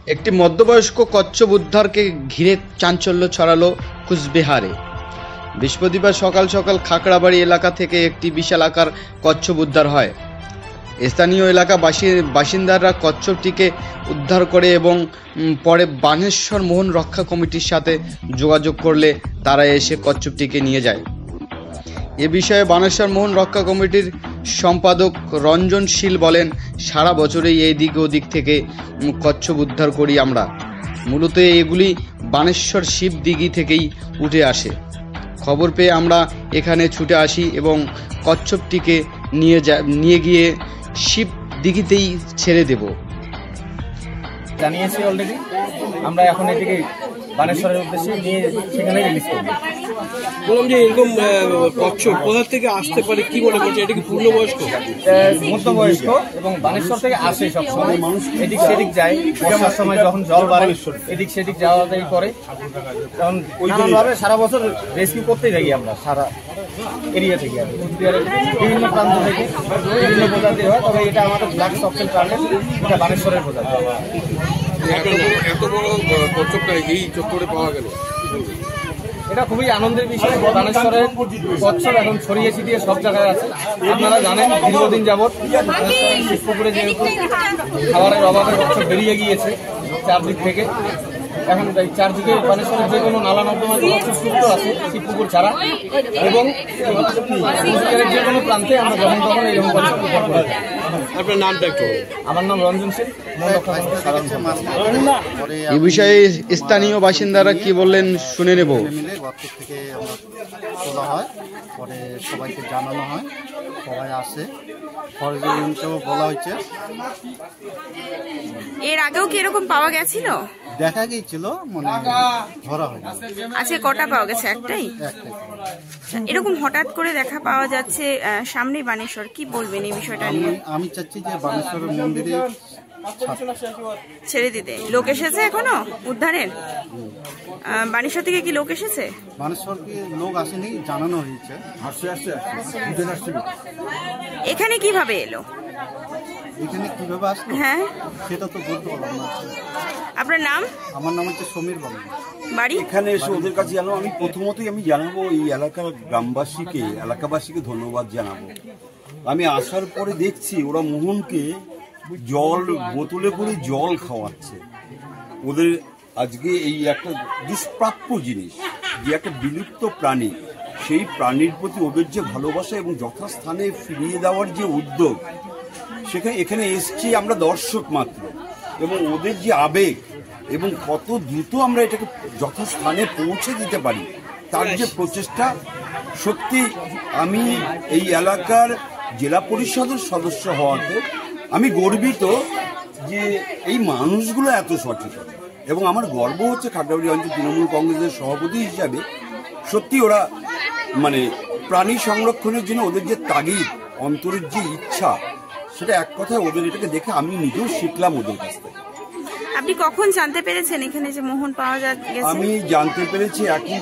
একটি মধ্যবয়স্ক কচ্ছপ উদ্ধারকে ঘিরে চাঞ্চল্য ছড়ালো কুচবিহারে। বৃহস্পতিবার সকাল সকাল খাকড়াবাড়ি এলাকা থেকে একটি বিশাল আকার কচ্ছপ উদ্ধার হয়। স্থানীয় এলাকা বাসিন্দারা কচ্ছপটিকে উদ্ধার করে এবং পরে বানেশ্বর মোহন রক্ষা কমিটির সাথে যোগাযোগ করলে তারা এসে কচ্ছপটিকে নিয়ে যায়। এ বিষয়ে বানেশ্বর মোহন রক্ষা কমিটির সম্পাদক রঞ্জন শীল বলেন, সারা বছরই এই দিক ওদিক থেকে কচ্ছপ উদ্ধার করি আমরা। মূলত এগুলি বানেশ্বর শিব দিঘি থেকেই উঠে আসে। খবর পেয়ে আমরা এখানে ছুটে আসি এবং কচ্ছপটিকে নিয়ে গিয়ে শিব দিঘিতেই ছেড়ে দেব। জানিয়েছি অলরেডি, আমরা এখন এদিকে বানেশ্বরের উদ্দেশ্যে নিয়ে সেখানে রিলিজ করব। বললাম যে এরকম কচ্ছপ কোথা থেকে আসতে পারে, কি মনে করছে? এটা কি পূর্ণবয়স্ক, মধ্যবয়স্ক এবং বানেশ্বর থেকে আসে সব সময়, মানুষ এদিক সেদিক যায়। বর্ষার সময় যখন জল বাড়ে এদিক সেদিক যাওয়াটাই করে, তখন নানানভাবে সারা বছর রেস্কিউ করতেই থাকি আমরা সারা এরিয়া থেকে, বিভিন্ন প্রান্ত থেকে বিভিন্ন প্রজাতির হয়। তবে এটা আমাদের ব্ল্যাক সফটেল প্রাণের, এটা বানেশ্বরের প্রজাতি। এত বড় কচ্ছপটা এই চত্বরে পাওয়া গেল, এটা খুবই আনন্দের বিষয়। বানেশ্বরের কচ্ছপ এখন ছড়িয়ে ছিটিয়ে সব জায়গায় আছে। আপনারা জানেন দীর্ঘদিন যাবৎ শিবপুকুরে যেহেতু খাবারের অভাবে কচ্ছপ বেরিয়ে গিয়েছে চারদিক থেকে, এখন চারদিকে বানেশ্বরের যে কোনো নালা নর্দমায় কচ্ছপ সুস্থ আছে শিবপুকুর ছাড়া, এবং যে কোনো প্রান্তে আমরা যখন তখন এইরকম কচ্ছপ উদ্ধার করে থাকি। আপনার নামটা একটু? আমার নাম রঞ্জন সিং, এ বিষয়ে স্থানীয় বাসিন্দারা কি বললেন শুনে নেব। থেকে আমরা তোলা হয়, পরে সবাইকে জানানো হয়, সবাই আসে, ফরেস্টকেও বলা হয়েছে। এর আগেও কি এরকম পাওয়া গেছিল? দেখা গিয়েছিল, মানে ধরা হয়। আজকে কটা পাওয়া গেছে? একটাই। এরকম হঠাৎ করে দেখা পাওয়া যাচ্ছে সামনে বানেশ্বর, কি বলবেন এই বিষয়টা নিয়ে? আমি চাচ্ছি যে বানেশ্বরের মন্দিরে ছেড়ে দিতে। লোক এসেছে এখনো উদ্ধারের? বানেশ্বর থেকে কি লোক এসেছে? বানেশ্বর কি লোক আসেনি, জানানো হয়েছে। এখানে কিভাবে এলো? এখানে কিভাবে আসলো হ্যাঁ সেটা তো বলতে পারলাম না। আপনার নাম? আমার নাম হচ্ছে সমীর বর্মন। বাড়ি? এখানে এসে ওদের কাছে জানাবো। আমি প্রথমতই জানাবো এই এলাকার এলাকাবাসীকে ধন্যবাদ জানাবো। আমি আসার পরে দেখছি ওরা মোহনকে জল বোতলে করে জল খাওয়াচ্ছে। ওদের আজকে এই একটা দুষ্প্রাপ্য জিনিস, যে একটা বিলুপ্ত প্রাণী, সেই প্রাণীর প্রতি ওদের যে ভালোবাসা এবং যথাস্থানে ফিরিয়ে দেওয়ার যে উদ্যোগ, এখানে এসছি আমরা দর্শক মাত্র, এবং ওদের যে আবেগ এবং কত দ্রুত আমরা এটাকে যথাস্থানে পৌঁছে দিতে পারি তার যে প্রচেষ্টা, সত্যি আমি এই এলাকার জেলা পরিষদের সদস্য হওয়াতে আমি গর্বিত যে এই মানুষগুলো এত সচেতন, এবং আমার গর্ব হচ্ছে খাগড়াবাড়ি অঞ্চল তৃণমূল কংগ্রেসের সভাপতি হিসাবে। সত্যি ওরা প্রাণী সংরক্ষণের জন্য ওদের যে তাগিদ, অন্তরের যে ইচ্ছা, সেটা এক কথায় ওদের এটাকে দেখে আমি নিজেও শিখলাম ওদের কাছ থেকে। আপনি কখন জানতে পেরেছেন এখানে যে মোহন পাওয়া গেছে? আমি জানতে পেরেছি এখন